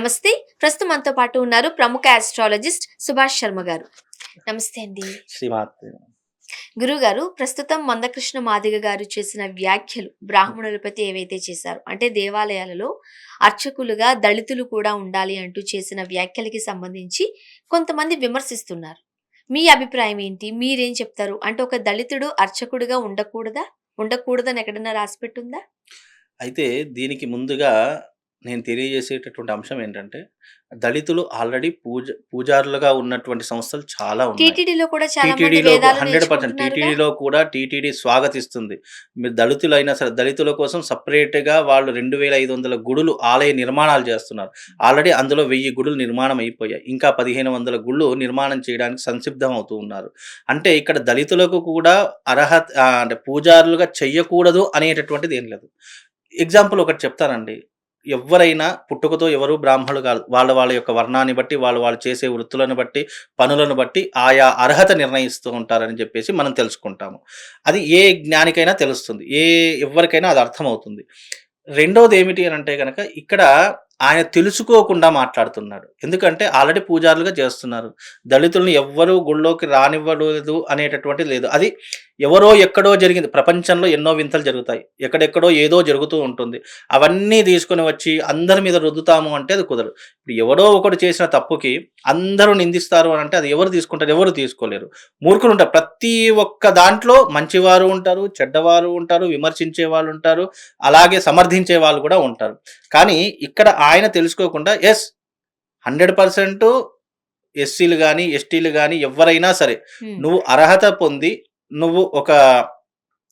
నమస్తే. ప్రస్తుతం మనతో పాటు ఉన్నారు ప్రముఖ ఆస్ట్రాలజిస్ట్ సుభాష్ శర్మ గారు. నమస్తే అండి. శ్రీమాత్రే. గురువుగారు, ప్రస్తుతం మందకృష్ణ మాదిగ గారు చేసిన వ్యాఖ్యలు బ్రాహ్మణులపతి ఏవైతే చేశారో, అంటే దేవాలయాలలో అర్చకులుగా దళితులు కూడా ఉండాలి అంటూ చేసిన వ్యాఖ్యలకి సంబంధించి కొంతమంది విమర్శిస్తున్నారు. మీ అభిప్రాయం ఏంటి? మీరేం చెప్తారు? అంటే ఒక దళితుడు అర్చకుడిగా ఉండకూడదా? ఉండకూడదని ఎక్కడన్నా రాసిపెట్టుందా? అయితే దీనికి ముందుగా నేను తెలియజేసేటటువంటి అంశం ఏంటంటే, దళితులు ఆల్రెడీ పూజారులుగా ఉన్నటువంటి సంస్థలు చాలా ఉన్నాయి. టీటీడీలో కూడా చాలా మంది టీటీడీలో వేదాలు 100% నేర్చుకుంటున్నారుగా. టీటీడీలో కూడా టీటీడీ స్వాగతిస్తుంది. మీరు దళితులైనా సరే, దళితుల కోసం సెపరేట్‌గా వాళ్ళు 2500 గుడులు ఆలయ నిర్మాణాలు చేస్తున్నారు. ఆల్రెడీ అందులో 1000 గుడులు నిర్మాణం అయిపోయాయి. ఇంకా 1500 గుళ్ళు నిర్మాణం చేయడానికి సంసిద్ధం అవుతూ ఉన్నారు. అంటే ఇక్కడ దళితులకు కూడా అంటే పూజారులుగా చెయ్యకూడదు అనేటటువంటిది ఏం లేదు. ఎగ్జాంపుల్ ఒకటి చెప్తానండి. ఎవ్వరైనా పుట్టుకతో ఎవరు బ్రాహ్మణులు కాదు. వాళ్ళ యొక్క వర్ణాన్ని బట్టి, వాళ్ళు చేసే వృత్తులను బట్టి, పనులను బట్టి ఆయా అర్హత నిర్ణయిస్తూ ఉంటారని చెప్పేసి మనం తెలుసుకుంటాము. అది ఏ జ్ఞానికైనా తెలుస్తుంది. ఎవ్వరికైనా అది అర్థమవుతుంది. రెండోదేమిటి అనంటే గనక ఇక్కడ ఆయన తెలుసుకోకుండా మాట్లాడుతున్నాడు. ఎందుకంటే ఆల్రెడీ పూజారులుగా చేస్తున్నారు. దళితుల్ని ఎవ్వరు గుడిలోకి రానివ్వలేదు అనేటటువంటిది లేదు. అది ఎవరో ఎక్కడో జరిగింది. ప్రపంచంలో ఎన్నో వింతలు జరుగుతాయి. ఎక్కడెక్కడో ఏదో జరుగుతూ ఉంటుంది. అవన్నీ తీసుకొని వచ్చి అందరి మీద రుద్దుతాము అంటే అది కుదరదు. ఇప్పుడు ఎవడో ఒకడు చేసిన తప్పుకి అందరూ నిందిస్తారు అనంటే అది ఎవరు తీసుకుంటారు? ఎవరు తీసుకోలేరు. మూర్ఖులుంటారు. ప్రతి ఒక్క దాంట్లో మంచివారు ఉంటారు, చెడ్డవారు ఉంటారు, విమర్శించే వాళ్ళుంటారు, అలాగే సమర్థించే వాళ్ళు కూడా ఉంటారు. కానీ ఇక్కడ ఆయన తెలుసుకోకుండా 100% ఎస్సీలు గాని, ఎస్టీలు గాని ఎవ్వరైనా సరే, హ్మ్. నువ్వు అర్హత పొంది నువ్వు ఒక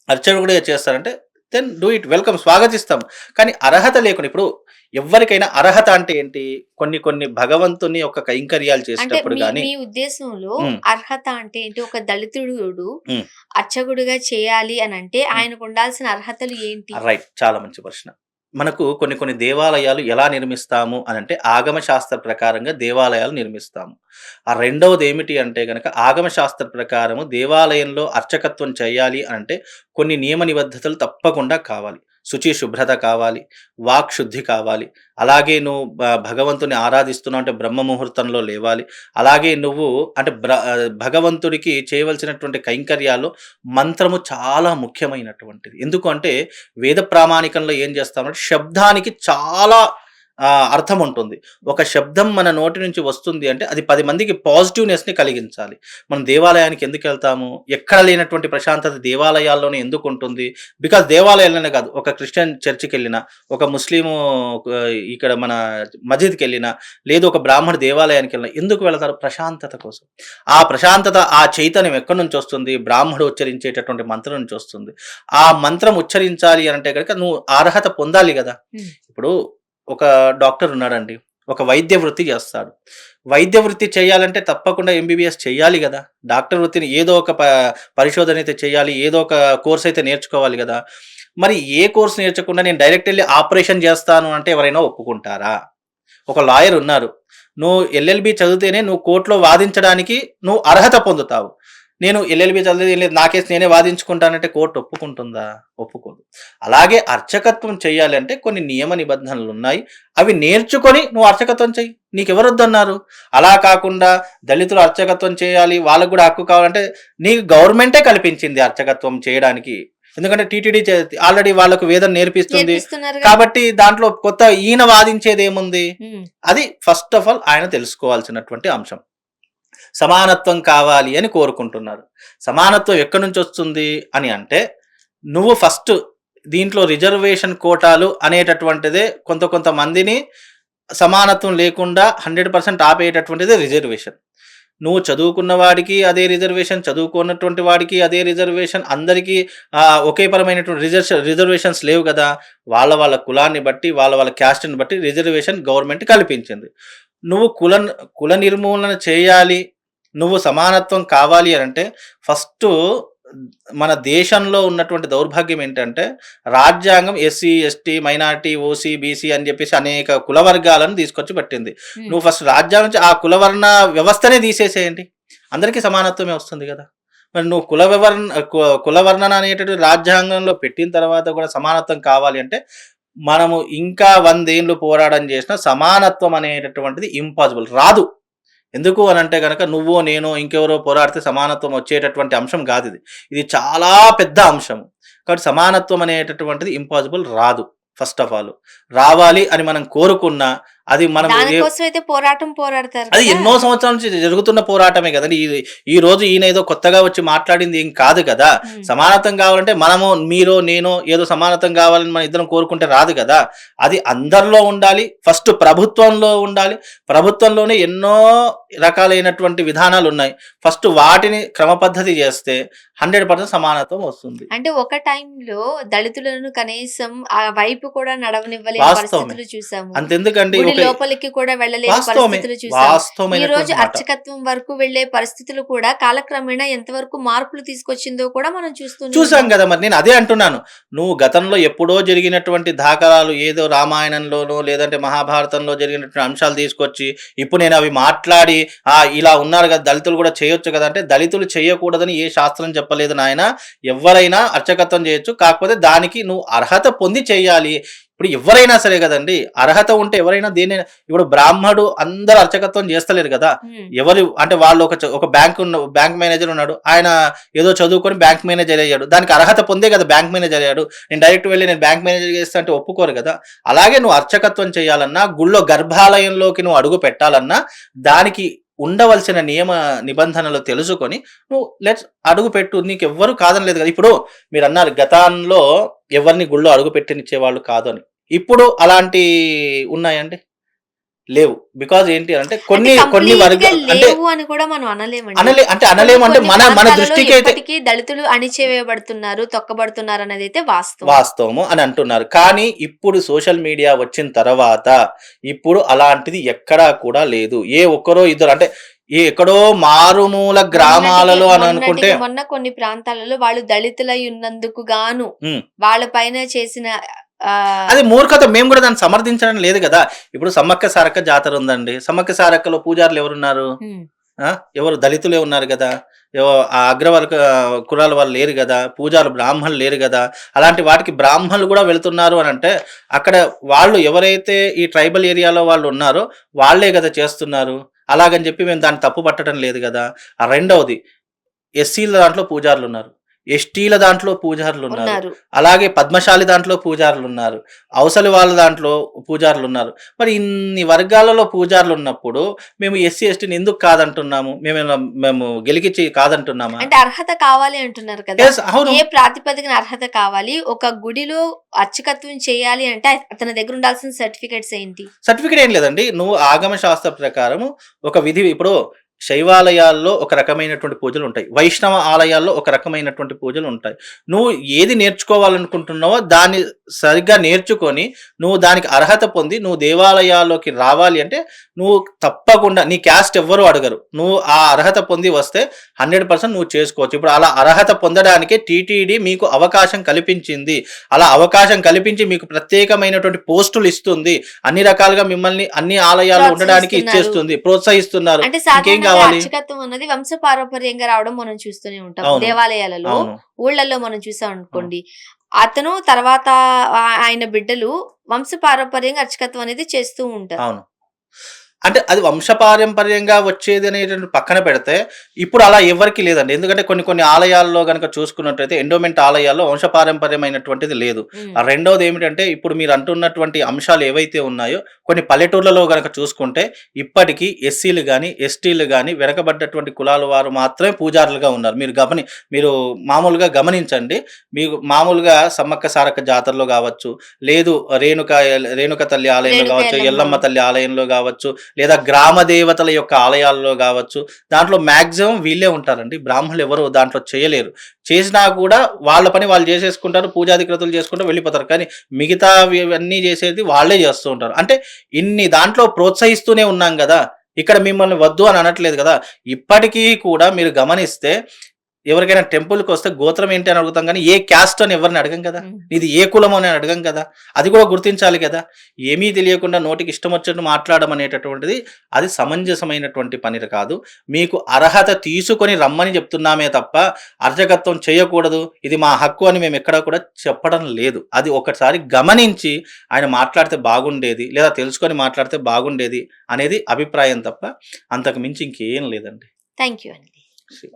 అర్చకుడిగా చేస్తారంటే దెన్ డూ ఇట్, వెల్కమ్, స్వాగతిస్తాం. కానీ అర్హత లేకుండా ఇప్పుడు ఎవ్వరికైనా అర్హత అంటే ఏంటి? కొన్ని భగవంతుని యొక్క కైంకర్యాలు అంటే చేసేటప్పుడు మీ గాని మీ ఉద్దేశంలో హ్మ్. అర్హత అంటే ఏంటి? ఒక దళితుడు హ్మ్. అర్చకుడిగా చేయాలి అనంటే హ్మ్. ఆయనకు ఉండాల్సిన అర్హతలు ఏంటి? రైట్. చాలా మంచి ప్రశ్న. మనకు కొన్ని దేవాలయాలు ఎలా నిర్మిస్తాము అనంటే, ఆగమ శాస్త్ర ప్రకారంగా దేవాలయాలు నిర్మిస్తాము. ఆ రెండవదేమిటి అంటే గనక, ఆగమ శాస్త్ర ప్రకారము దేవాలయంలో అర్చకత్వం చేయాలి అనంటే, కొన్ని నియమ నిబద్ధతలు తప్పకుండా కావాలి. శుచి, శుభ్రత కావాలి. వాక్ శుద్ధి కావాలి. అలాగే నువ్వు భగవంతుని ఆరాధిస్తున్నావు అంటే బ్రహ్మ ముహూర్తంలో లేవాలి. అలాగే నువ్వు అంటే భగవంతుడికి చేయవలసినటువంటి కైంకర్యాల్లో మంత్రము చాలా ముఖ్యమైనటువంటిది. ఎందుకు అంటే వేద ప్రామాణికంలో ఏం చేస్తామంటే శబ్దానికి చాలా అర్థం ఉంటుంది. ఒక శబ్దం మన నోటి నుంచి వస్తుంది అంటే అది 10 మందికి పాజిటివ్‌నెస్‌ని కలిగించాలి. మనం దేవాలయానికి ఎందుకెళ్తాము? ఎక్కడ లేనటువంటి ప్రశాంతత దేవాలయాల్లోనే ఎందుకుంటుంది? బికాజ్ దేవాలయాల్లోనే కాదు, ఒక క్రిస్టియన్ చర్చికెళ్ళినా, ఒక ముస్లిము ఇక్కడ మన మసీద్‌కెళ్ళినా, లేదు ఒక బ్రాహ్మణ దేవాలయానికెళ్ళినా ఎందుకు వెళతారు? ప్రశాంతత కోసం. ఆ ప్రశాంతత, ఆ చైతన్యం ఎక్కడి నుంచొస్తుంది? బ్రాహ్మడు ఉచ్చరించేటటువంటి మంత్రం నుంచి వస్తుంది. ఆ మంత్రం ఉచ్చరించాలి అనంటే గనక నువ్వు అర్హత పొందాలి గదా! హ్మ్. ఇప్పుడు ఒక డాక్టర్ ఉన్నాడండి. ఒక వైద్య వృత్తి చేస్తాడు. వైద్య వృత్తి చేయాలంటే తప్పకుండా ఎంబీబీఎస్ చేయాలి గదా! డాక్టర్ వృత్తిని ఏదో ఒక పరిశోధన అయితే చేయాలి. ఏదో ఒక కోర్స్ అయితే నేర్చుకోవాలి గదా! మరి ఏ కోర్స్ నేర్చకుండా నేను డైరెక్ట్ ఎళ్లి ఆపరేషన్ చేస్తాను అంటే ఎవరైనా ఒప్పుకుంటారా? ఒక లాయర్ ఉన్నారు. నువ్వు ఎల్ఎల్‌బీ చదివితేనే నువ్వు కోర్ట్‌లో వాదించడానికి నువ్వు అర్హత పొందుతావు. నేను ఎల్ఎల్‌బీ చదివేది ఏం లేదు. నా కేస్ నేనే వాదించుకుంటానంటే కోర్ట్ ఒప్పుకుంటుందా? ఒప్పుకోదు. అలాగే అర్చకత్వం చేయాలంటే కొన్ని నియమ నిబంధనలున్నాయి. అవి నేర్చుకొని నువ్వు అర్చకత్వం చెయ్యి. నీకెవరొద్దన్నారు? అలా కాకుండా దళితులు అర్చకత్వం చేయాలి, వాళ్ళకి గూడా హక్కు కావాలంటే నీకు గవర్నమెంటే కల్పించింది అర్చకత్వం చేయడానికి. ఎందుకంటే టీటీడీ ఆల్రెడీ వాళ్ళకు వేదం నేర్పిస్తుంది. నేర్పిస్తున్నారుగా. కాబట్టి దాంట్లో కొత్త ఈయన వాదించేదేముంది? హ్మ్. అది ఫస్ట్ ఆఫ్ ఆల్ ఆయన తెలుసుకోవాల్సినటువంటి అంశం. సమానత్వం కావాలి అని కోరుకుంటున్నారు. సమానత్వం ఎక్కడి నుంచొస్తుంది అని అంటే, నువ్వు ఫస్ట్ దీంట్లో రిజర్వేషన్ కోటాలు అనేటటువంటిదే కొంతమందిని సమానత్వం లేకుండా 100% ఆపేటటువంటిదే రిజర్వేషన్. నువ్వు చదువుకున్న వాడికి అదే రిజర్వేషన్, చదువుకోనటువంటి వాడికి అదే రిజర్వేషన్, అందరికీ ఒకే పరమైనటువంటి రిజర్వేషన్స్ లేవు గదా! వాళ్ళ కులాన్ని బట్టి, వాళ్ళ క్యాస్ట్‌ని బట్టి రిజర్వేషన్ గవర్నమెంట్ కల్పించింది. నువ్వు కుల నిర్మూలన చేయాలి, నువ్వు సమానత్వం కావాలి అనంటే ఫస్టు మన దేశంలో ఉన్నటువంటి దౌర్భాగ్యం ఏంటంటే, రాజ్యాంగం SC, ST, minority, OC, BC అని జెప్పేసి అనేక కుల వర్గాలను తీసుకొచ్చి పెట్టింది. హ్మ్. నువ్వు ఫస్ట్ రాజ్యాంగం నుంచి ఆ కులవర్ణ వ్యవస్థనే తీసేసేయండి. అందరికీ సమానత్వమే వస్తుంది గదా! మరి నువ్వు కులవర్ణన అనేటటువంటి రాజ్యాంగంలో పెట్టిన తర్వాత కూడా సమానత్వం కావాలి అంటే, మనము ఇంకా 100 ఏండ్లు పోరాటం చేసినా సమానత్వం అనేటటువంటిది ఇంపాసిబుల్ రాదు. ఎందుకు అనంటే గనక నువ్వో, నేనో, ఇంకెవరో పోరాడితే సమానత్వం వచ్చేటటువంటి అంశం గాదిది. ఇది చాలా పెద్ద అంశం. కాబట్టి సమానత్వం అనేటటువంటిది ఇంపాసిబుల్ రాదు. First of all. రావాలి అని మనం కోరుకున్నా అది మనం దానికోసం అయితే పోరాడతారు అది కదా! ఎన్నో సంవత్సరాల నుంచి జరుగుతున్న పోరాటమే కదండీ! ఈ రోజు ఈయన ఏదో కొత్తగా వచ్చి మాట్లాడింది ఏం కాదు కదా! హ్మ్. సమానత్వం కావాలంటే మనము, మీరో, నేనో ఏదో సమానత్వం కావాలని మన ఇద్దరం కోరుకుంటే రాదు కదా! అది అందరిలో ఉండాలి. ఫస్ట్ ప్రభుత్వంలో ఉండాలి. ప్రభుత్వంలోనే ఎన్నో రకాలైనటువంటి విధానాలున్నాయి. ఫస్ట్ వాటిని క్రమపద్ధతి చేస్తే 100% సమానత్వం వస్తుంది. అంటే ఒక టైంలో దళితులను కనీసం ఆ వైపు కూడా నడవనివ్వలేని వాస్తవమే. పరిస్థితులు చూసాము. అంతెందుకండి గుడి ఒక లోపలికి కూడా వెళ్ళలేని వాస్తవమే. పరిస్థితులు చూసాము. ఈ రోజు వాస్తవమైనటువంటి మాట. అర్చకత్వం వరకు వెళ్ళే పరిస్థితులు కూడా కాలక్రమేణా ఎంతవరకు మార్పులు తీసుకొచ్చిందో కూడా మనం చూస్తూనే చూసాం ఉన్నాం. కదా! మరి నేను అదే అంటున్నాను. నువ్వు గతంలో ఎప్పుడో జరిగినటువంటి దాఖలాలు ఏదో రామాయణంలోనో లేదంటే మహాభారతంలో జరిగినటువంటి అంశాలు తీసుకొచ్చి ఇప్పుడు నేను అవి మాట్లాడి ఇలా ఉన్నారు కదా! దళితులు కూడా చేయొచ్చు కదా! అంటే దళితులు చేయకూడదని ఏ శాస్త్రం చెప్పలేదు నాయనా. ఎవ్వరైనా అర్చకత్వం చేయొచ్చు. కాకపోతే దానికి నువ్వు అర్హత పొంది చేయాలి. ఇప్పుడు ఎవ్వరైనా సరే కదండీ! అర్హత ఉంటే ఎవరైనా దేన్నైనా ఇప్పుడు బ్రాహ్మడు అందరూ అర్చకత్వం చేస్తలేరు కదా! హ్మ్. ఎవరు అంటే వాళ్ళు ఒక బ్యాంక్ మేనేజర్ ఉన్నాడు. ఆయన ఏదో చదువుకొని బ్యాంక్ మేనేజర్ అయ్యాడు. దానికి అర్హత పొందే కదా బ్యాంక్ మేనేజర్ అయ్యాడు. నేను డైరెక్ట్ వెళ్లి నేను బ్యాంక్ మేనేజర్ చేస్తా అంటే ఒప్పుకోరు కదా! అలాగే నువ్వు అర్చకత్వం చేయాలన్నా, గుళ్ళో గర్భాలయంలోకి నువ్వు అడుగు పెట్టాలన్నా, దానికి ఉండవలసిన నియమ నిబంధనలు తెలుసుకొని నువ్వు అడుగు పెట్టు. నీకెవ్వరు కాదనలేదు కదా! ఇప్పుడు మీరన్నారు గతంలో ఎవరిని గుళ్ళో అడుగు పెట్టనిచ్చేవాళ్ళు కాదు అని. ఇప్పుడు అలాంటి ఉన్నాయండి? లేవు. బికాజ్ ఏంటి అంటే అంటే కొన్ని కంప్లీట్‌గా అంటే లేవు అని కూడా మనం అనలేమండి. కొన్ని అనలేమంటే కొన్ని మన మన ప్రాంతాలలో దృష్టికి అయితే ఇప్పటికీ దళితులు అణిచివేయబడుతున్నారు, తొక్కబడుతున్నారు అనేదైతే వాస్తవం. వాస్తవము అని అంటున్నారు. కానీ ఇప్పుడు సోషల్ మీడియా వచ్చిన తర్వాత ఇప్పుడు అలాంటిది ఎక్కడా కూడా లేదు. ఏ ఒక్కరో ఇద్దరు అంటే ఎక్కడో మారుమూల గ్రామాలలో అని అనుకుంటే మొన్న కొన్ని ప్రాంతాలలో వాళ్ళు దళితులై ఉన్నందుకు గాను హ్మ్. వాళ్ళ పైన చేసిన అది మూర్ఖత. మేము కూడా దాన్ని సమర్థించడం లేదు కదా! ఇప్పుడు సమ్మక్క సారక్క జాతర ఉందండి. సమ్మక్క సారక్కలో పూజారులు ఎవరున్నారు? హ్మ్. ఎవరు దళితులే ఉన్నారు గదా! అగ్రవర్గ కులాల వాళ్ళు లేరు గదా! పూజారులు బ్రాహ్మణులు లేరు గదా! అలాంటి వాటికి బ్రాహ్మణులు గూడా వెళ్తున్నారు అనంటే, అక్కడ వాళ్ళు ఎవరైతే ఈ ట్రైబల్ ఏరియాలో వాళ్ళు ఉన్నారో వాళ్ళే గదా చేస్తున్నారు. అలాగని జెప్పి మేము దాన్ని తప్పు పట్టడం లేదు గదా! రెండవది ఎస్సీల దాంట్లో పూజారులున్నారు. ఎస్టీల దాంట్లో పూజారులున్నారు. ఉన్నారు. అలాగే పద్మశాలి దాంట్లో పూజారులున్నారు. అవసలి వాళ్ళ దాంట్లో పూజారులున్నారు. మరి ఇన్ని వర్గాలలో పూజారులున్నప్పుడు మేము ఎస్సీ, ఎస్టీని ఎందుకు కాదంటున్నాము? మేము గెలికిచ్చి కాదంటున్నామా? అంటే అర్హత కావాలి అంటున్నారు కదా! యెస్. అవును. ఏ ప్రాతిపదికన అర్హత కావాలి? ఒక గుడిలో అర్చకత్వం చేయాలి అంటే అతని దగ్గర ఉండాల్సిన సర్టిఫికేట్స్ ఏంటి? సర్టిఫికేట్ ఏం లేదండి. నువ్వు ఆగమ శాస్త్ర ప్రకారము ఒక విధి ఇప్పుడు శైవాలయాల్లో ఒక రకమైనటువంటి పూజలుంటాయి. వైష్ణవ ఆలయాల్లో ఒక రకమైనటువంటి పూజలుంటాయి. నువ్వు ఏది నేర్చుకోవాలనుకుంటున్నావో దాన్ని సరిగ్గా నేర్చుకొని, నువ్వు దానికి అర్హత పొంది, నువ్వు దేవాలయాల్లోకి రావాలి అంటే, నువ్వు తప్పకుండా నీ క్యాస్ట్ ఎవ్వరు అడగరు. నువ్వు ఆ అర్హత పొంది వస్తే 100% నువ్వు చేసుకోవచ్చు. ఇప్పుడు అలా అర్హత పొందడానికే టీటీడీ మీకు అవకాశం కల్పించింది. అలా అవకాశం కల్పించి మీకు ప్రత్యేకమైనటువంటి పోస్టులు ఇస్తుంది. అన్ని రకాలుగా మిమ్మల్ని అన్ని ఆలయాల్లో ఉండడానికి ఇచ్చేస్తుంది. ప్రోత్సహిస్తున్నారు. అంటే ఇంకేం సాధారణంగా కావాలి? అర్చకత్వం అన్నది వంశపారంపర్యంగా రావడం మనం చూస్తూనే ఉంటాం. అవును. దేవాలయాలలో, అవును. ఊళ్ళల్లో మనం చూసామనుకోండి. అతను తర్వాత ఆయన బిడ్డలు వంశపారంపర్యంగా అర్చకత్వం అనేది చేస్తూ ఉంటారు. అవును. అంటే అది వంశపారంపర్యంగా వచ్చేది అనేటువంటి పక్కన పెడితే, ఇప్పుడు అలా ఎవ్వరికీ లేదండి. ఎందుకంటే కొన్ని ఆలయాల్లో గనక చూసుకున్నట్టయితే ఎండోమెంట్ ఆలయాల్లో వంశపారంపర్యమైనటువంటిది లేదు. హ్మ్. రెండోది ఏమిటంటే ఇప్పుడు మీరు అంటున్నటువంటి అంశాలు ఏవైతే ఉన్నాయో కొన్ని పల్లెటూర్లలో గనక చూసుకుంటే ఇప్పటికీ ఎస్సీలు గాని, ఎస్టీలు గాని వెనకబడ్డటువంటి కులాల వారు మాత్రమే పూజారులుగా ఉన్నారు. మీరు మామూలుగా గమనించండి. మీకు మామూలుగా సమ్మక్క సారక్క జాతరలో గావచ్చు, లేదు రేణుక తల్లి ఆలయంలో రేణుక గావచ్చు, ఎల్లమ్మ. ఎల్లమ్మ తల్లి ఆలయంలో గావచ్చు, లేదా గ్రామ దేవతల యొక్క ఆలయాల్లో గావచ్చు, దాంట్లో మాక్సిమం వీళ్ళే ఉంటారండి. బ్రాహ్మణులు ఎవరు దాంట్లో చేయలేరు. చేసినా కూడా వాళ్ళ పని వాళ్ళు చేసేసుకుంటారు. పూజాధిక్రతులు చేసుకుంటూ వెళ్ళిపోతారు. కానీ మిగతావన్నీ చేసేది వాళ్ళే చేస్తూ ఉంటారు. అంటే ఇన్ని దాంట్లో ప్రోత్సహిస్తూనే ఉన్నాం గదా! ఇక్కడ మిమ్మల్ని వద్దు అని అనట్లేదు గదా! ఇప్పటికీ కూడా మీరు గమనిస్తే ఎవరికైనా టెంపుల్‌కి వస్తే గోత్రం ఏంటి అని అడుగుతాం గానీ, ఏ క్యాస్ట్ అని ఎవరిని అడగం కదా! హ్మ్. నీది ఏ కులం అని అడగం కదా! అది కూడా గుర్తించాలి కదా! ఏమీ తెలియకుండా నోటికి ఇష్టం వచ్చినట్టు మాట్లాడడం అనేటటువంటిది అది సమంజసమైనటువంటి పని కాదు. మీకు అర్హత తీసుకొని రమ్మని చెప్తున్నామే తప్ప, అర్చకత్వం చేయకూడదు, ఇది మా హక్కు అని మేము ఎక్కడా కూడా చెప్పడం లేదు. అది ఒకసారి గమనించి ఆయన మాట్లాడితే బాగుండేది, లేదా తెలుసుకొని మాట్లాడితే బాగుండేది అనేది అభిప్రాయం తప్ప, అంతకు మించి ఇంకేం లేదండి. థ్యాంక్ యూ అండి. శివ